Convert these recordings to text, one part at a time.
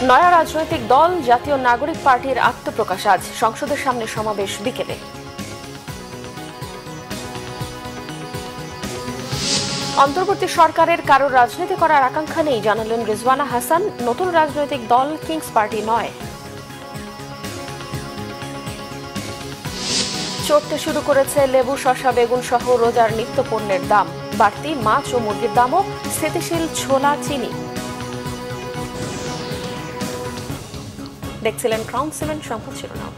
নয়া রাজনৈতিক দল জাতীয় নাগরিক পার্টির আত্মপ্রকাশ আজ। সংসদের সামনে সমাবেশ বিকেলে। অন্তর্বর্তী সরকারের কারোর রাজনীতি করার আকাঙ্ক্ষা নেই জানালেন রিজওয়ানা হাসান। নতুন রাজনৈতিক দল কিংস পার্টি নয়। চড়তে শুরু করেছে লেবু, শসা, বেগুন সহ রোজার নিত্য পণ্যের দাম। বাড়তি মাছ ও মুরগির দামও। স্থিতিশীল ছোলা, চিনি। দেখছিলেন ক্রাউন সিমেন্ট সংবাদ শিরোনাম।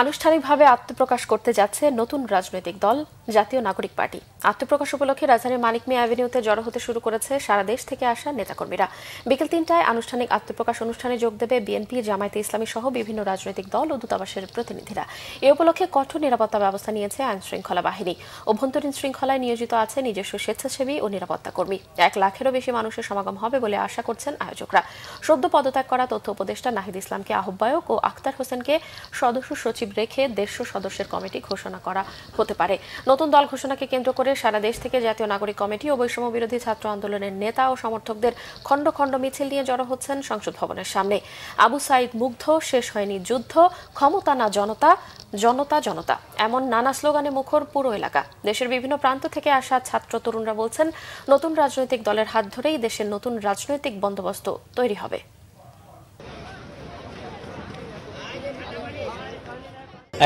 আনুষ্ঠানিকভাবে আত্মপ্রকাশ করতে যাচ্ছে নতুন রাজনৈতিক দল জাতীয় নাগরিক পার্টি। আত্মপ্রকাশ উপলক্ষে রাজধানীর মানিক মিয়া অ্যাভিনিউতে জড়ো হতে শুরু করেছে সারা দেশ থেকে আসা নেতাকর্মীরা। বিকেল ৩টায় আনুষ্ঠানিক আত্মপ্রকাশ অনুষ্ঠানে যোগ দেবে বিএনপি, জামায়াতে ইসলামী সহ বিভিন্ন রাজনৈতিক দল ও দূতাবাসের প্রতিনিধিরা। এ উপলক্ষে কঠোর নিরাপত্তা ব্যবস্থা নিয়েছে আইন শৃঙ্খলা বাহিনী। অভ্যন্তরীণ শৃঙ্খলায় নিয়োজিত আছে নিজস্ব স্বেচ্ছাসেবী ও নিরাপত্তা কর্মী। ১ লাখেরও বেশি মানুষের সমাগম হবে বলে আশা করছেন আয়োজকরা। সদ্য পদত্যাগ করা তথ্য উপদেষ্টা নাহিদ ইসলামকে আহ্বায়ক ও আক্তার হোসেনকে সদস্য সচিব রেখে ১৫০ সদস্যের কমিটি ঘোষণা করা হতে পারে। নতুন দল ঘোষণাকে কেন্দ্র করে সারা দেশ থেকে জাতীয় নাগরিক কমিটি ও বৈষম্য বিরোধী ছাত্র আন্দোলনের নেতা ও সমর্থকদের খণ্ড খণ্ড মিছিল নিয়ে জড়ো হচ্ছেন সংসদ ভবনের সামনে। আবু সাইদ মুগ্ধ, শেষ হয়নি যুদ্ধ, ক্ষমতা না জনতা, জনতা জনতা, এমন নানা স্লোগানে মুখর পুরো এলাকা। দেশের বিভিন্ন প্রান্ত থেকে আসা ছাত্র তরুণরা বলছেন, নতুন রাজনৈতিক দলের হাত ধরেই দেশের নতুন রাজনৈতিক বন্দোবস্ত তৈরি হবে।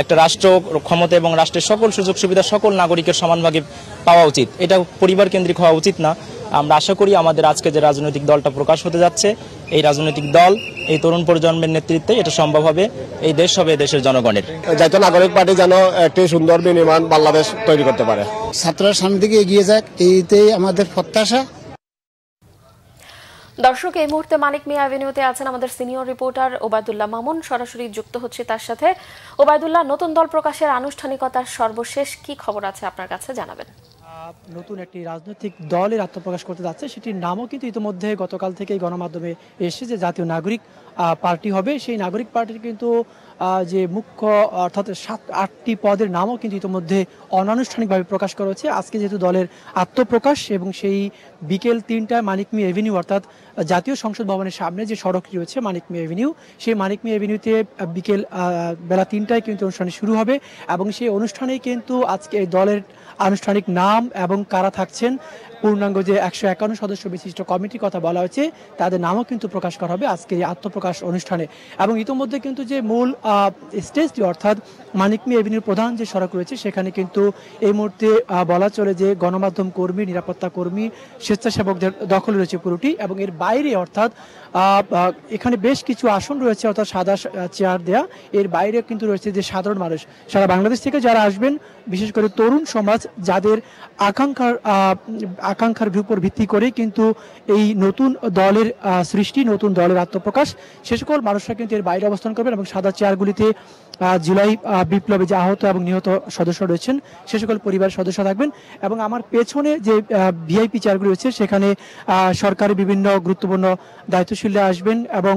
একটা রাষ্ট্র ক্ষমতা এবং রাষ্ট্রের সকল সুযোগ সুবিধা সকল নাগরিকের সমানভাগে পাওয়া উচিত। এটা পরিবার কেন্দ্রিক হওয়া উচিত না। আমরা আশা করি আমাদের আজকে যে রাজনৈতিক দলটা প্রকাশ হতে যাচ্ছে, এই রাজনৈতিক দল এই তরুণ প্রজন্মের নেতৃত্বে এটা সম্ভব হবে। এই দেশ হবে দেশের জনগণের। জাতীয় নাগরিক পার্টি যেন একটি সুন্দর বিনির্মাণ বাংলাদেশ তৈরি করতে পারে। ছাত্ররা সামনের দিকে এগিয়ে যাক, এইটাই আমাদের প্রত্যাশা। দর্শক, এই মুহূর্তে মানিক মিয়া অ্যাভিনিউতে আছেন আমাদের সিনিয়র রিপোর্টার ওবায়দুল্লাহ মামুন। সরাসরি যুক্ত হচ্ছে তার সাথে। ওবায়দুল্লাহ, নতুন দল প্রকাশের আনুষ্ঠানিকতার সর্বশেষ কি খবর আছে আপনার কাছে জানাবেন? নতুন একটি রাজনৈতিক দলের আত্মপ্রকাশ করতে যাচ্ছে, সেটির নামও কিন্তু ইতিমধ্যে গতকাল থেকেই গণমাধ্যমে এসেছে যে জাতীয় নাগরিক পার্টি হবে। সেই নাগরিক পার্টির কিন্তু যে মুখ্য অর্থাৎ ৭-৮টি পদের নামও কিন্তু ইতিমধ্যে অনানুষ্ঠানিকভাবে প্রকাশ করা হচ্ছে। আজকে যেহেতু দলের আত্মপ্রকাশ এবং সেই বিকেল ৩টায় মানিক মিয়া এভিনিউ অর্থাৎ জাতীয় সংসদ ভবনের সামনে যে সড়কটি রয়েছে মানিক মিয়া এভিনিউ, সেই মানিক মিয়া এভিনিউতে বিকেল বেলা ৩টায় কিন্তু অনুষ্ঠান শুরু হবে এবং সেই অনুষ্ঠানেই কিন্তু আজকে এই দলের আনুষ্ঠানিক নাম এবং কারা থাকছেন, পূর্ণাঙ্গ যে ১৫১ সদস্য বিশিষ্ট কমিটির কথা বলা হয়েছে তাদের নামও কিন্তু প্রকাশ করা হবে আজকের এই আত্মপ্রকাশ অনুষ্ঠানে। এবং ইতিমধ্যে কিন্তু যে মূল স্টেজটি অর্থাৎ মানিক মিয়া এভিনিউর প্রধান যে সড়ক রয়েছে সেখানে কিন্তু এই মুহূর্তে বলা চলে যে গণমাধ্যম কর্মী, নিরাপত্তা কর্মী, স্বেচ্ছাসেবকদের দখল রয়েছে পুরোটি। এবং এর বাইরে অর্থাৎ এখানে বেশ কিছু আসন রয়েছে অর্থাৎ সাদা চেয়ার দেয়া, এর বাইরে কিন্তু রয়েছে যে সাধারণ মানুষ সারা বাংলাদেশ থেকে যারা আসবেন, বিশেষ করে তরুণ সমাজ যাদের আকাঙ্ক্ষার উপর ভিত্তি করে কিন্তু এই নতুন দলের সৃষ্টি, নতুন দলের আত্মপ্রকাশ, সে সকল মানুষরা কিন্তু এর বাইরে অবস্থান করবেন এবং সাদা চেয়ারগুলিতে জুলাই বিপ্লবে যে আহত এবং নিহত সদস্য রয়েছেন সে সকল পরিবারের সদস্য থাকবেন। এবং আমার পেছনে যে ভিআইপি চেয়ারগুলি রয়েছে সেখানে সরকারি বিভিন্ন গুরুত্বপূর্ণ দায়িত্বশীলরা আসবেন এবং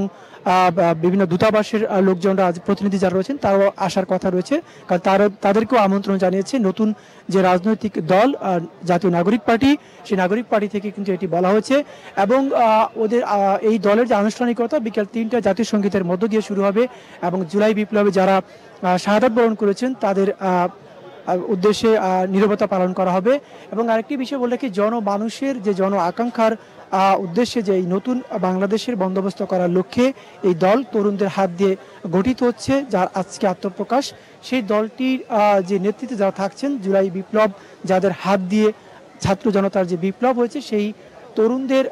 বিভিন্ন দূতাবাসের লোকজনরা প্রতিনিধি যারা রয়েছেন তারাও আসার কথা রয়েছে, কারণ তাদেরকেও আমন্ত্রণ জানিয়েছে নতুন যে রাজনৈতিক দল জাতীয় নাগরিক পার্টি, সেই নাগরিক পার্টি থেকে কিন্তু এটি বলা হয়েছে। এবং ওদের এই দলের যে আনুষ্ঠানিকতা বিকেল ৩টায় জাতীয় সঙ্গীতের মধ্য দিয়ে শুরু হবে এবং জুলাই বিপ্লবে যারা শাহাদাত বরণ করেছেন তাদের উদ্দেশ্যে নীরবতা পালন করা হবে। এবং আরেকটি বিষয় বলে কি, জনমানুষের যে জন আকাঙ্ক্ষার উদ্দেশ্যে যে এই নতুন বাংলাদেশের বন্দোবস্ত করার লক্ষ্যে এই দল তরুণদের হাত দিয়ে গঠিত হচ্ছে, যার আজকে আত্মপ্রকাশ, সেই দলটির যে নেতৃত্বে যারা থাকছেন, জুলাই বিপ্লব যাদের হাত দিয়ে ছাত্র জনতার যে বিপ্লব হয়েছে সেই তরুণদের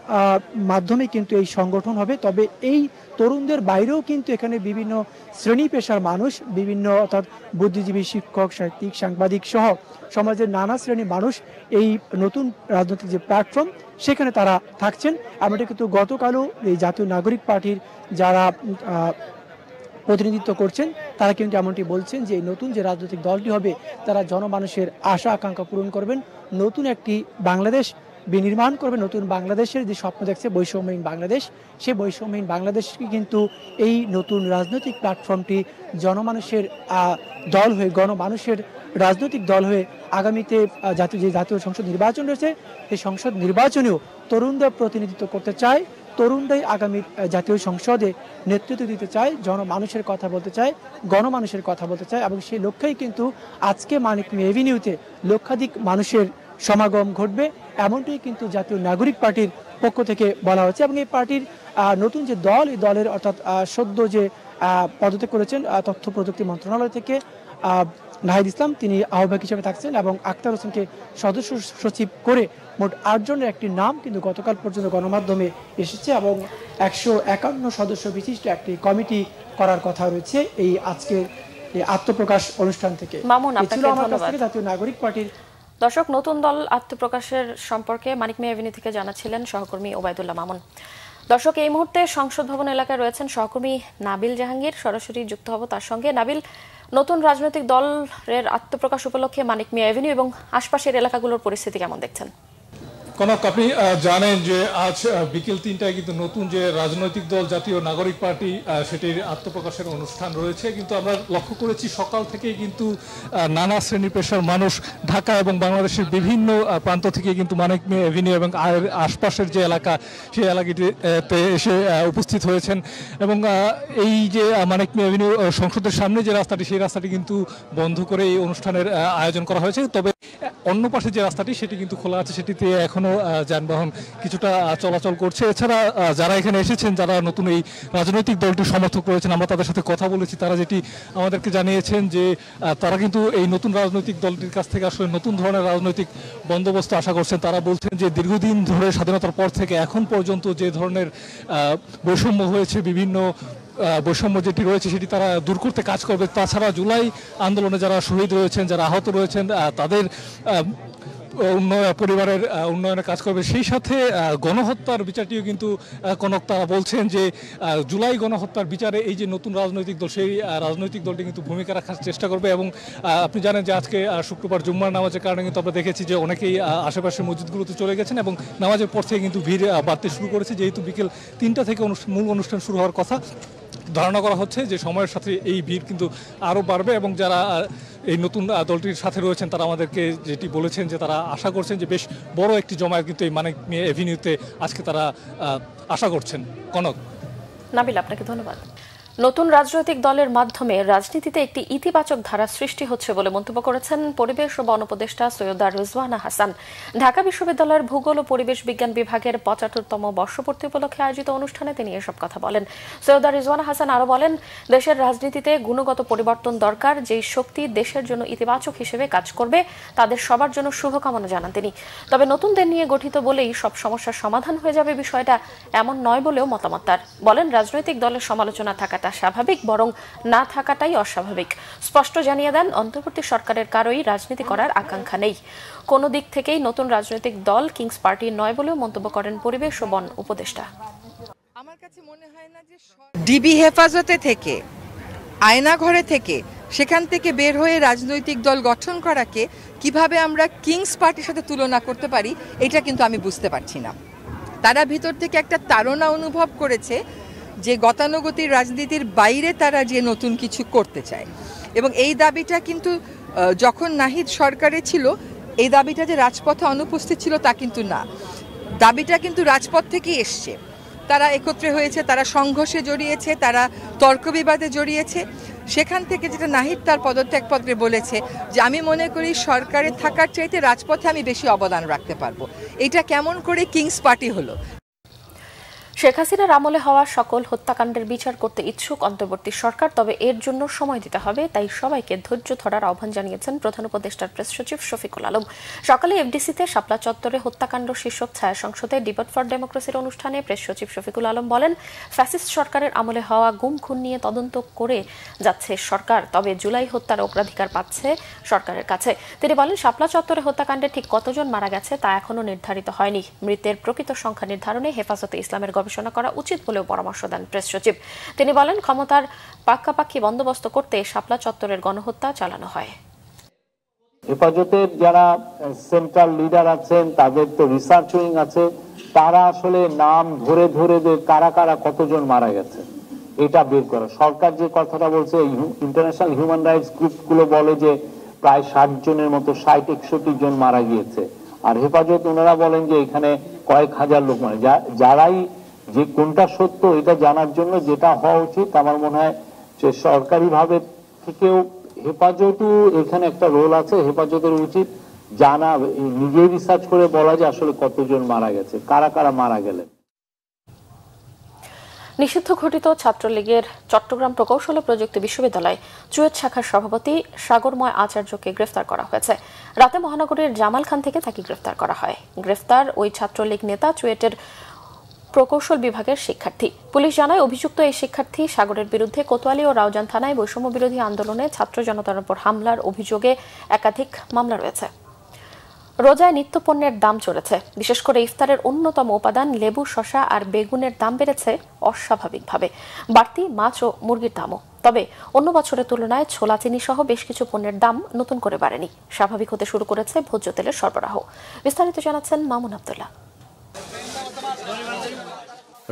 মাধ্যমে কিন্তু এই সংগঠন হবে। তবে এই তরুণদের বাইরেও কিন্তু এখানে বিভিন্ন শ্রেণী পেশার মানুষ, বিভিন্ন অর্থাৎ বুদ্ধিজীবী, শিক্ষক, সাহিত্যিক, সাংবাদিক সহ সমাজের নানা শ্রেণীর মানুষ এই নতুন রাজনৈতিক যে প্ল্যাটফর্ম সেখানে তারা থাকছেন। এমনটা কিন্তু গতকালও এই জাতীয় নাগরিক পার্টির যারা প্রতিনিধিত্ব করছেন তারা কিন্তু এমনটি বলছেন যে এই নতুন যে রাজনৈতিক দলটি হবে তারা জনমানুষের আশা আকাঙ্ক্ষা পূরণ করবেন, নতুন একটি বাংলাদেশ বিনির্মাণ করবে, নতুন বাংলাদেশের যে স্বপ্ন দেখছে বৈষম্যহীন বাংলাদেশ, সেই বৈষম্যহীন বাংলাদেশকে কিন্তু এই নতুন রাজনৈতিক প্ল্যাটফর্মটি জনমানুষের দল হয়ে, গণমানুষের রাজনৈতিক দল হয়ে আগামীতে জাতীয় সংসদ নির্বাচন রয়েছে সেই সংসদ নির্বাচনেও তরুণদের প্রতিনিধিত্ব করতে চায়, তরুণরাই আগামী জাতীয় সংসদে নেতৃত্ব দিতে চায়, জনমানুষের কথা বলতে চায়, গণমানুষের কথা বলতে চায়, এবং সেই লক্ষ্যেই কিন্তু আজকে মানিক মিয়া এভিনিউতে লক্ষাধিক মানুষের সমাগম ঘটবে, এমনটাই কিন্তু জাতীয় নাগরিক পার্টির পক্ষ থেকে বলা হচ্ছে। এবং এই পার্টির নতুন যে দল, এই দলের অর্থাৎ সদ্য যে পদত্যাগ করেছেন তথ্য প্রযুক্তি মন্ত্রণালয় থেকে নাহিদ ইসলাম, তিনি আহ্বায়ক হিসেবে থাকছেন, এবং আক্তার হোসেনকে সদস্য সচিব করে মোট 8 জনের একটি নাম কিন্তু গতকাল পর্যন্ত গণমাধ্যমে এসেছে, এবং 151 সদস্য বিশিষ্ট একটি কমিটি করার কথা রয়েছে এই আজকের এই আত্মপ্রকাশ অনুষ্ঠান থেকে। মামুন, আপনাকে ধন্যবাদ। জাতীয় নাগরিক পার্টির দর্শক, নতুন দল আত্মপ্রকাশের সম্পর্কে মানিক মিয়া এভিনিউ থেকে জানাচ্ছিলেন সহকর্মী ওবায়দুল্লাহ মামুন। দর্শক, এই মুহূর্তে সংসদ ভবন এলাকায় রয়েছেন সহকর্মী নাবিল জাহাঙ্গীর, সরাসরি যুক্ত হব তার সঙ্গে। নাবিল, নতুন রাজনৈতিক দলের আত্মপ্রকাশ উপলক্ষে মানিক মিয়া এভিনিউ এবং আশপাশের এলাকাগুলোর পরিস্থিতি কেমন দেখছেন? কনক, আপনি জানেন যে আজ বিকেল 3টায় কিন্তু নতুন যে রাজনৈতিক দল জাতীয় নাগরিক পার্টি সেটির আত্মপ্রকাশের অনুষ্ঠান রয়েছে। কিন্তু আমরা লক্ষ্য করেছি সকাল থেকেই কিন্তু নানা শ্রেণী পেশার মানুষ ঢাকা এবং বাংলাদেশের বিভিন্ন প্রান্ত থেকে কিন্তু মানিক মিয়া এভিনিউ এবং আশপাশের যে এলাকা সেই এলাকাটিতে এসে উপস্থিত হয়েছেন। এবং এই যে মানিক মিয়া এভিনিউ সংসদের সামনে যে রাস্তাটি, সেই রাস্তাটি কিন্তু বন্ধ করে এই অনুষ্ঠানের আয়োজন করা হয়েছে। তবে অন্য পাশে যে রাস্তাটি সেটি কিন্তু খোলা আছে, সেটিতে এখনো যানবাহন কিছুটা চলাচল করছে। এছাড়া যারা এখানে এসেছেন, যারা নতুন এই রাজনৈতিক দলটির সমর্থক রয়েছেন, আমরা তাদের সাথে কথা বলেছি। তারা যেটি আমাদেরকে জানিয়েছেন যে তারা কিন্তু এই নতুন রাজনৈতিক দলটির কাছ থেকে আসলে নতুন ধরনের রাজনৈতিক বন্দোবস্ত আশা করছেন। তারা বলছেন যে দীর্ঘদিন ধরে স্বাধীনতার পর থেকে এখন পর্যন্ত যে ধরনের বৈষম্য হয়েছে, বিভিন্ন বৈষম্য যেটি রয়েছে সেটি তারা দূর করতে কাজ করবে। তাছাড়া জুলাই আন্দোলনে যারা শহীদ রয়েছেন, যারা আহত রয়েছেন, তাদের পরিবারের উন্নয়নে কাজ করবে। সেই সাথে গণহত্যার বিচারটিও কিন্তু কনক তারা বলছেন যে জুলাই গণহত্যার বিচারে এই যে নতুন রাজনৈতিক দল, সেই রাজনৈতিক দলটি কিন্তু ভূমিকা রাখার চেষ্টা করবে। এবং আপনি জানেন যে আজকে শুক্রবার জুম্মার নামাজের কারণে কিন্তু আমরা দেখেছি যে অনেকেই আশেপাশের মসজিদগুলোতে চলে গেছেন এবং নামাজের পর থেকে কিন্তু ভিড় বাড়তে শুরু করেছে। যেহেতু বিকেল 3টা থেকে মূল অনুষ্ঠান শুরু হওয়ার কথা, ধারণা করা হচ্ছে যে সময়ের সাথে এই ভিড় কিন্তু আরও বাড়বে। এবং যারা এই নতুন দলটির সাথে রয়েছেন তারা আমাদেরকে যেটি বলেছেন যে তারা আশা করছেন যে বেশ বড় একটি জমায়েত কিন্তু এই মানিক মিয়া এভিনিউতে আজকে তারা আশা করছেন। কনক। নাবিল, আপনাকে ধন্যবাদ। নতুন রাজনৈতিক দলের মাধ্যমে রাজনীতিতে একটি ইতিবাচক ধারা সৃষ্টি হচ্ছে বলে মন্তব্য করেছেন পরিবেশ ও বন উপদেষ্টা সৈয়দা রিজওয়ানা হাসান। ঢাকা বিশ্ববিদ্যালয়ের ভূগোল ও পরিবেশ বিজ্ঞান বিভাগের ৭৫তম বর্ষপূর্তি উপলক্ষে আয়োজিত অনুষ্ঠানে তিনি এসব কথা বলেন। সৈয়দা রিজওয়ানা হাসান আরও বলেন, দেশের রাজনীতিতে গুণগত পরিবর্তন দরকার। যেই শক্তি দেশের জন্য ইতিবাচক হিসেবে কাজ করবে তাদের সবার জন্য শুভকামনা জানান তিনি। তবে নতুনদের নিয়ে গঠিত বলেই সব সমস্যার সমাধান হয়ে যাবে বিষয়টা এমন নয় বলেও মতামত তার। বলেন, রাজনৈতিক দলের সমালোচনা থাকা স্বাভাবিক, বরং না থাকাটাই অস্বাভাবিক। স্পষ্ট জানিয়ে দেন, অন্তর্বর্তী সরকারের কারোই রাজনীতি করার আকাঙ্ক্ষা নেই। কোনো দিক থেকেই নতুন রাজনৈতিক দল কিংস পার্টি নয় বলেও মন্তব্য করেন পরিবেশ ও বন উপদেষ্টা। আমার কাছে মনে হয় না যে ডিবি হেফাজতে থেকে, আয়নাঘরে থেকে, সেখান থেকে বের হয়ে রাজনৈতিক দল গঠন করাকে কিভাবে আমরা কিংস পার্টির সাথে তুলনা করতে পারি, এটা কিন্তু আমি বুঝতে পারছি না। তারা ভিতর থেকে একটা তাড়না অনুভব করেছে যে গতানুগতিক রাজনীতির বাইরে তারা যে নতুন কিছু করতে চায়। এবং এই দাবিটা কিন্তু যখন নাহিদ সরকারে ছিল, এই দাবিটা যে রাজপথে অনুপস্থিত ছিল তা কিন্তু না। দাবিটা কিন্তু রাজপথ থেকেই এসছে। তারা একত্রে হয়েছে, তারা সংঘর্ষে জড়িয়েছে, তারা তর্ক বিবাদে জড়িয়েছে। সেখান থেকে যেটা নাহিদ তার পদত্যাগপত্রে বলেছে যে আমি মনে করি সরকারে থাকার চাইতে রাজপথে আমি বেশি অবদান রাখতে পারবো। এটা কেমন করে কিংস পার্টি হলো? শেখ হাসিনার আমলে হওয়া সকল হত্যাকাণ্ডের বিচার করতে ইচ্ছুক অন্তর্বর্তী সরকার, তবে এর জন্য সময় দিতে হবে। তাই সবাইকে ধৈর্য ধরার আহ্বান জানিয়েছেন প্রধান উপদেষ্টার প্রেস সচিব শফিকুল আলম। সকালে এফডিসিতে শাপলা চত্বরে হত্যাকাণ্ড শীর্ষক ছায়া সংসদে ডিবেট ফর ডেমোক্রেসির অনুষ্ঠানে প্রেস সচিব শফিকুল আলম বলেন, ফ্যাসিস্ট সরকারের আমলে হওয়া গুম খুন নিয়ে তদন্ত করে যাচ্ছে সরকার, তবে জুলাই হত্যার অগ্রাধিকার পাচ্ছে সরকারের কাছে। তিনি বলেন, শাপলা চত্বরে হত্যাকাণ্ডে ঠিক কতজন মারা গেছে তা এখনো নির্ধারিত হয়নি। মৃতের প্রকৃত সংখ্যা নির্ধারণে হেফাজতে ইসলামের গবেষণা করা উচিত বলেও পরামর্শ দেন প্রেস সচিব। তিনি বলেন, ক্ষমতার পাক্কাপাক্কি বন্দোবস্ত করতে শাপলা চত্বরের গণহত্যা চালানো হয়। হেফাজতের যারা সেন্ট্রাল লিডার আছেন, তাদের তো রিসার্চ উইং আছে, তারা আসলে নাম ধরে ধরে কারা কারা কতজন মারা গেছে এটা বের করা। সরকার যে কথাটা বলছে, ইন্টারন্যাশনাল হিউম্যান রাইটস গ্রুপগুলো বলে যে প্রায় 60 জনের মতো, 60-61 জন মারা গিয়েছে। আর হেফাজত ওনারা বলেন যে এখানে কয়েক হাজার লোক মারা, যারাই যে কোনটা সত্য এটা জানার জন্য যেটা হওয়া উচিত, আমার মনে হয় যে সরকারি ভাবে থেকেও হেফাজতও এখানে একটা রোল আছে। হেফাজতের উচিত জানা, নিজেই রিসার্চ করে বলা যে আসলে কতজন মারা গেছে, কারা কারা মারা গেলেন। নিষিদ্ধ ঘটিত ছাত্রলীগের চট্টগ্রাম প্রকৌশল ও প্রযুক্তি বিশ্ববিদ্যালয় চুয়েট শাখার সভাপতি সাগরময় আচার্যকে গ্রেফতার করা হয়েছে। রাতে মহানগরীর জামাল খান থেকে তাকে গ্রেফতার করা হয়। গ্রেফতার ওই ছাত্রলীগ নেতা চুয়েটের প্রকৌশল বিভাগের শিক্ষার্থী। পুলিশ জানায় অভিযুক্ত এই শিক্ষার্থী সাগরের বিরুদ্ধে কোতোয়ালি ও রাউজান থানায় বৈষম্য বিরোধী আন্দোলনে ছাত্র জনতার উপর হামলার অভিযোগে একাধিক মামলা রয়েছে। রোজায় নিত্যপণ্যের দাম চড়েছে। বিশেষ করে ইফতারের অন্যতম উপাদান লেবু, শসা আর বেগুনের দাম বেড়েছে অস্বাভাবিকভাবে। বাড়তি মাছ ও মুরগির দামও। তবে অন্য বছরের তুলনায় ছোলা, চিনি সহ বেশ কিছু পণ্যের দাম নতুন করে বাড়েনি। স্বাভাবিক হতে শুরু করেছে ভোজ্য তেলের সরবরাহ। বিস্তারিত জানাচ্ছেন মামুন আব্দুল্লাহ।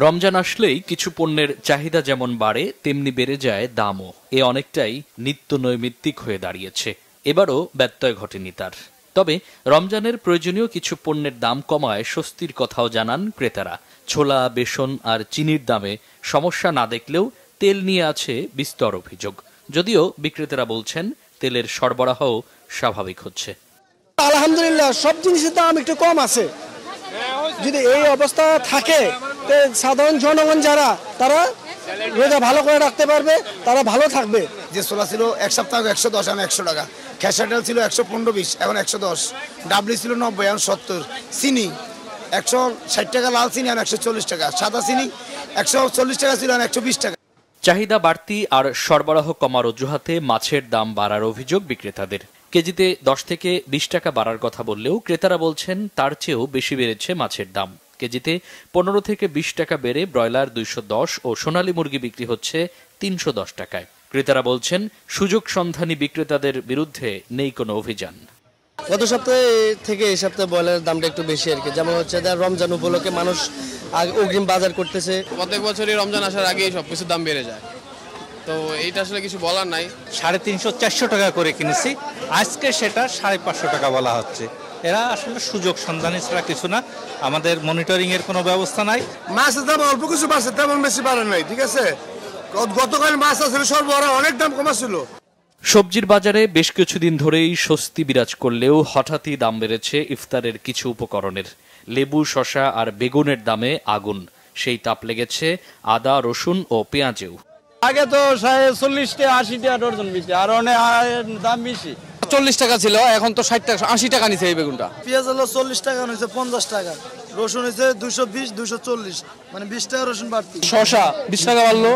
রমজান আসলেই কিছু পণ্যের চাহিদা যেমন বাড়ে তেমনি বেড়ে যায় দামও। এ অনেকটাই নিত্য নৈমিত্তিক হয়ে দাঁড়িয়েছে। এবারও ব্যত্যয় ঘটেনি তার। তবে রমজানের প্রয়োজনীয় কিছু পণ্যের দাম কমায় স্বস্তির কথাও জানান ক্রেতারা। ছোলা, বেসন আর চিনির দামে সমস্যা না দেখলেও তেল নিয়ে আছে বিস্তর অভিযোগ। যদিও বিক্রেতারা বলছেন তেলের সরবরাহ স্বাভাবিক হচ্ছে। আলহামদুলিল্লাহ সব জিনিসের দাম একটু কম আছে। যদি এই অবস্থা থাকে সাধারণ জনগণ যারা তারা রোজা ভালো করে রাখতে পারবে, তারা ভালো থাকবে। যে ছোলা ছিল এক সপ্তাহ 110, এখন 100 টাকা। খেসার ডাল ছিল 115-20, এখন 110। ডাবলি ছিল 90, এখন 70। চিনি 160 টাকা, লাল চিনি এখন 140 টাকা। সাদা চিনি 140 টাকা ছিল, এখন 120 টাকা। চাহিদা বাড়তি আর সরবরাহ কমার অজুহাতে মাছের দাম বাড়ার অভিযোগ বিক্রেতাদের। কেজিতে 10 থেকে 20 টাকা বাড়ার কথা বললেও ক্রেতারা বলছেন তার চেয়েও বেশি বেড়েছে মাছের দাম। কেজিতে 15 থেকে 20 টাকা বেড়ে ব্রয়লার 210 ও সোনালী মুরগি বিক্রি হচ্ছে 310 টাকায়। ক্রেতারা বলছেন সুযোগ সন্ধানী বিক্রেতাদের বিরুদ্ধে নেই কোনো অভিযান। গত সপ্তাহে থেকে এই সপ্তাহে ব্রয়লারের দামটা একটু বেশি আর কি। যেমন হচ্ছে রমজান উপলক্ষে মানুষ অগ্রিম বাজার করতেছে। প্রত্যেক বছরই রমজান আসার আগেই সবকিছুর দাম বেড়ে যায়, তো এইটা আসলে কিছু বলার নাই। 350-400 টাকা করে কিনেছি, আজকে সেটা 550 টাকা বলা হচ্ছে। এরা আসলে সুযোগ সন্ধানী ছাড়া কিছু না। আমাদের মনিটরিং এর কোনো ব্যবস্থা নাই। মাছের দাম অল্প কিছু বাড়ছে, তেমন বেশি বাড়ে নাই। ঠিক আছে, গতকাল মাছ আসলে সরবরাহ অনেক দাম কমা ছিল। সবজির বাজারে বেশ কিছুদিন ধরেই স্বস্তি বিরাজ করলেও হঠাৎই দাম বেড়েছে ইফতারের কিছু উপকরণের। লেবু, শসা আর বেগুনের দামে আগুন। সেই তাপ লেগেছে আদা, রসুন ও পেঁয়াজেও। আগে তো 40 টাকা 80 টাকা ডজন বেশি, আর অনেক দাম বেশি। 40 টাকা ছিল, এখন তো 60 টাকা 80 টাকা নিছে এই বেগুনটা। পেঁয়াজ হলো 40 টাকা, হয়েছে 50 টাকা। রসুন হয়েছে 220-240, মানে 20 টাকা রসুন বাড়তি। শসা 20 টাকা বাড়লো।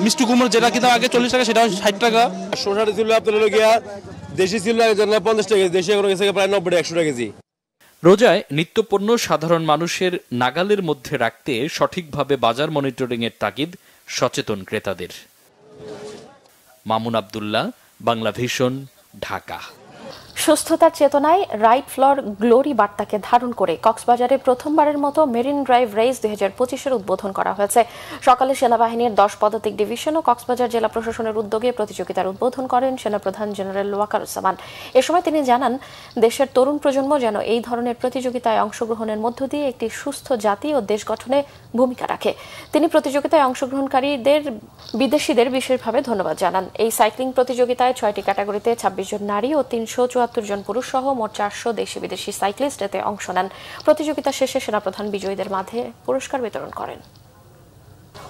মিষ্টি কুমড়ো যেটা কিন্তু আগে 40 টাকা সেটা 60 টাকা। শসাটা ছিল আপনার গিয়া দেশি ছিল 50 টাকা, দেশি এখন গেছে প্রায় 90-100 টাকা কেজি। রোজায় নিত্যপণ্য সাধারণ মানুষের নাগালের মধ্যে রাখতে সঠিকভাবে বাজার মনিটরিং এর তাগিদ সচেতন ক্রেতাদের। মামুন আব্দুল্লাহ, বাংলা ভিশন, ঢাকা। সুস্থতার চেতনায় রাইট ফ্লোর গ্লোরি বার্তাকে ধারণ করে কক্সবাজারে প্রথমবারের মতো মেরিন ড্রাইভ রেস 2025-এর উদ্বোধন করা হয়েছে। সকালে সেনাবাহিনীর 10 পদাতিক ডিভিশন ও কক্সবাজার জেলা প্রশাসনের উদ্যোগে প্রতিযোগিতার উদ্বোধন করেন সেনাপ্রধান জেনারেল ওয়াকারুজ্জামান। এ সময় তিনি জানান, দেশের তরুণ প্রজন্ম যেন এই ধরনের প্রতিযোগিতায় অংশগ্রহণের মধ্য দিয়ে একটি সুস্থ জাতি ও দেশ গঠনে ভূমিকা রাখে। তিনি প্রতিযোগিতায় অংশগ্রহণকারীদের বিদেশিদের বিশেষভাবে ধন্যবাদ জানান। এই সাইক্লিং প্রতিযোগিতায় 6টি ক্যাটাগরিতে 26 জন নারী ও 374 জন পুরুষ সহ মোট 400 দেশি বিদেশি সাইক্লিস্ট এতে অংশ নেন। প্রতিযোগিতা শেষে সেনাপ্রধান বিজয়ীদের মাঝে পুরস্কার বিতরণ করেন।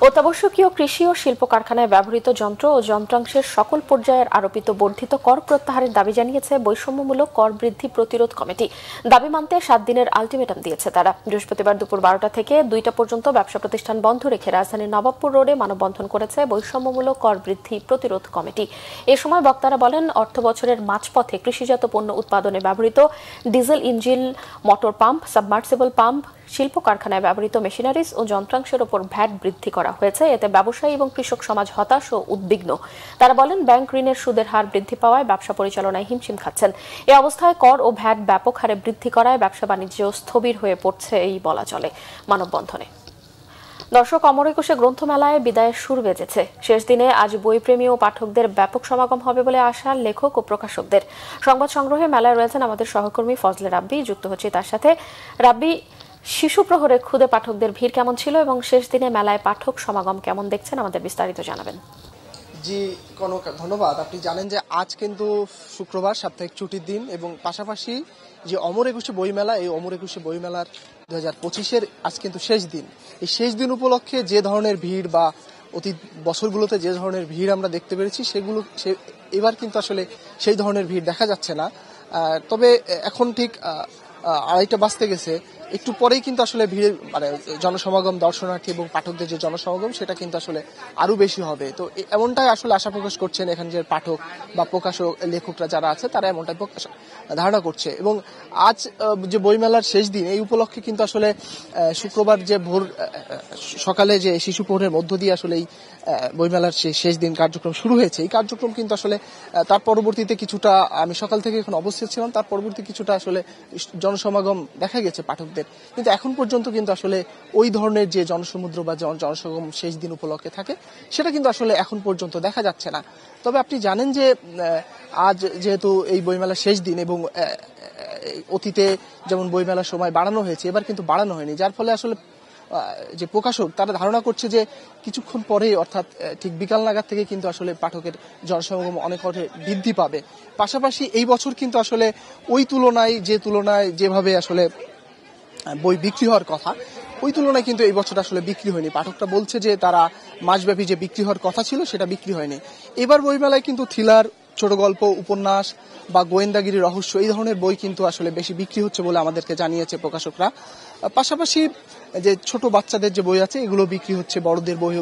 অত্যাবশ্যকীয় কৃষি ও শিল্প কারখানায় ব্যবহৃত যন্ত্র ও যন্ত্রাংশের সকল পর্যায়ের আরোপিত বর্ধিত কর প্রত্যাহারের দাবি জানিয়েছে বৈষম্যমূলক কর বৃদ্ধি প্রতিরোধ কমিটি। দাবি মানতে 7 দিনের আলটিমেটাম দিয়েছে তারা। বৃহস্পতিবার দুপুর 12টা থেকে 2টা পর্যন্ত ব্যবসা প্রতিষ্ঠান বন্ধ রেখে রাজধানীর নবাবপুর রোডে মানববন্ধন করেছে বৈষম্যমূলক কর বৃদ্ধি প্রতিরোধ কমিটি। এ সময় বক্তারা বলেন, অর্থ বছরের মাঝপথে কৃষিজাত পণ্য উৎপাদনে ব্যবহৃত diesel engine, motor pump, submersible pump, শিল্প কারখানায় ব্যবহৃত মেশিনারিজ ও যন্ত্রাংশের উপর ভ্যাট বৃদ্ধি করা হয়েছে। এতে ব্যবসায়ী এবং কৃষক সমাজ হতাশ ও উদ্বিগ্ন। তারা বলেন, ব্যাংক ঋণের সুদের হার বৃদ্ধি পাওয়ায় ব্যবসা পরিচালনায় হিমশিম খাচ্ছেন। এ অবস্থায় কর ও ভ্যাট ব্যাপক হারে বৃদ্ধি করায় ব্যবসা বাণিজ্য স্থবির হয়ে পড়ছে এই বলা চলে মানববন্ধনে। দর্শক, অমর একুশে গ্রন্থমেলায় বিদায়ের সুর বেজেছে। শেষ দিনে আজ বইপ্রেমী ও পাঠকদের ব্যাপক সমাগম হবে বলে আশা লেখক ও প্রকাশকদের। সংবাদ সংগ্রহে মেলায় রয়েছেন আমাদের সহকর্মী ফজলে রাব্বি। যুক্ত হচ্ছে তার সাথে। রাব্বি, শিশু প্রহরে খুদে পাঠকদের ভিড় কেমন ছিল এবং শেষ দিনে মেলায় পাঠক সমাগম কেমন দেখছেন আমাদের বিস্তারিত জানাবেন। জি কনক, ধন্যবাদ। আপনি জানেন যে আজ কিন্তু শুক্রবার, সাপ্তাহিক ছুটির দিন, এবং পাশাপাশি যে অমর একুশে বইমেলা, এই অমর একুশে বইমেলার 2025-এর আজ কিন্তু শেষ দিন। এই শেষ দিন উপলক্ষে যে ধরনের ভিড় বা অতীত বছরগুলোতে যে ধরনের ভিড় আমরা দেখতে পেরেছি এবার কিন্তু আসলে সেই ধরনের ভিড় দেখা যাচ্ছে না। তবে এখন ঠিক 2:30 বাজতে গেছে, একটু পরেই কিন্তু আসলে ভিড় মানে জনসমাগম, দর্শনার্থী এবং পাঠকদের যে জনসমাগম সেটা কিন্তু আসলে আরো বেশি হবে। তো এমনটাই আসলে আশা প্রকাশ করছেন এখানকার পাঠক বা প্রকাশক, লেখকরা যারা আছে তারা এমনটাই ধারণা করছে। এবং আজ যে বইমেলার শেষ দিন, এই উপলক্ষে কিন্তু আসলে শুক্রবার যে ভোর সকালে যে শিশু প্রহরের মধ্য দিয়ে আসলে এই বইমেলার শেষ দিন কার্যক্রম শুরু হয়েছে, এই কার্যক্রম কিন্তু আসলে তার পরবর্তীতে কিছুটা, আমি সকাল থেকে এখন অবস্থিত ছিলাম, তার পরবর্তী কিছুটা আসলে জনসমাগম দেখা গেছে পাঠকদের, কিন্তু এখন পর্যন্ত কিন্তু আসলে ওই ধরনের যে জনসমুদ্র বা জনসমাগম শেষ দিন উপলক্ষে থাকে সেটা কিন্তু আসলে এখন পর্যন্ত দেখা যাচ্ছে না। তবে আপনি জানেন যে আজ যেহেতু এই বইমেলার শেষ দিন এবং অতীতে যেমন বইমেলার সময় বাড়ানো হয়েছে, এবার কিন্তু বাড়ানো হয়নি, যার ফলে আসলে যে প্রকাশক তারা ধারণা করছে যে কিছুক্ষণ পরে, অর্থাৎ ঠিক বিকাল নাগাদ থেকে কিন্তু আসলে পাঠকের জনসমাগম অনেক বৃদ্ধি পাবে। পাশাপাশি এই বছর কিন্তু আসলে ওই তুলনায় যেভাবে আসলে বই বিক্রি হওয়ার কথা, ওই তুলনায় কিন্তু এই বছর আসলে বিক্রি হয়নি। পাঠকরা বলছে যে তারা মাসব্যাপী যে বিক্রি হওয়ার কথা ছিল সেটা বিক্রি হয়নি। এবার বইমেলায় কিন্তু থ্রিলার, ছোট গল্প, উপন্যাস বা গোয়েন্দাগিরি, রহস্য, এই ধরনের বই কিন্তু আসলে বেশি বিক্রি হচ্ছে বলে আমাদেরকে জানিয়েছে প্রকাশকরা। পাশাপাশি যে ছোট বাচ্চাদের যে বই আছে এগুলো বিক্রি হচ্ছে, বড়দের বই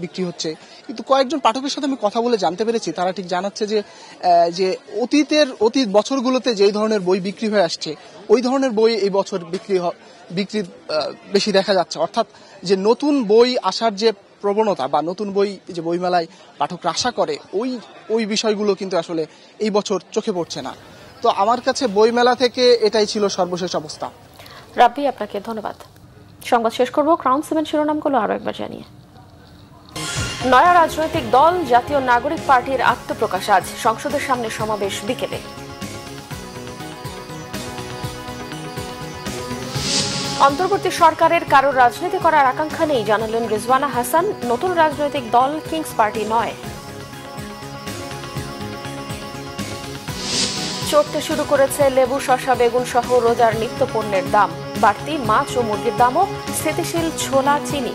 বিক্রি হচ্ছে। কিন্তু কয়েকজন পাঠকের সাথে আমি কথা বলে জানতে পেরেছি, তারা ঠিক জানাচ্ছে যে অতীত বছরগুলোতে যেই ধরনের বই বিক্রি হয়ে আসছে ওই ধরনের বই এই বছর বিক্রি বেশি দেখা যাচ্ছে। অর্থাৎ যে নতুন বই আসার যে প্রবণতা বা নতুন বই যে বইমেলায় পাঠকরা আশা করে ওই বিষয়গুলো কিন্তু আসলে এই বছর চোখে পড়ছে না। তো আমার কাছে বইমেলা থেকে এটাই ছিল সর্বশেষ অবস্থা। রাব্বি, আপনাকে ধন্যবাদ। সংবাদ শেষ করব ক্রাউন 7 শিরোনামগুলো আরো একবার জানিয়ে। নয়া রাজনৈতিক দল জাতীয় নাগরিক পার্টির আত্মপ্রকাশ আজ, সংসদের সামনে সমাবেশ বিকেলে। অন্তর্বর্তী সরকারের কারোর রাজনীতি করার আকাঙ্ক্ষা নেই জানালেন রিজওয়ানা হাসান, নতুন রাজনৈতিক দল কিংস পার্টি নয়। চড়তে শুরু করেছে লেবু, শসা, বেগুন সহ রোজার নিত্য পণ্যের দাম, বাড়তি মাছ ও মুরগির দামও, স্থিতিশীল ছোলা, চিনি।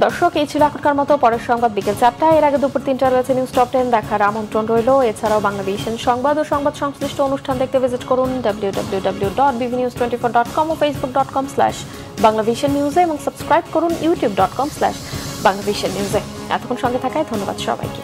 দর্শক, এই ছিল এখনকার মতো। পরের সংবাদ বিকেল 4টায়, এর আগে দুপুর 3টায় রয়েছে নিউজ টপ 10 দেখার আমন্ত্রণ রইল। এছাড়াও বাংলাভিশন সংবাদ ও সংবাদ সংশ্লিষ্ট অনুষ্ঠান দেখতে ভিজিট করুন www.bvnews24.com ও facebook.com/banglavishnnews এবং সাবস্ক্রাইব করুন youtube.com/banglavishnnews। এতক্ষণ সঙ্গে থাকায় ধন্যবাদ সবাইকে।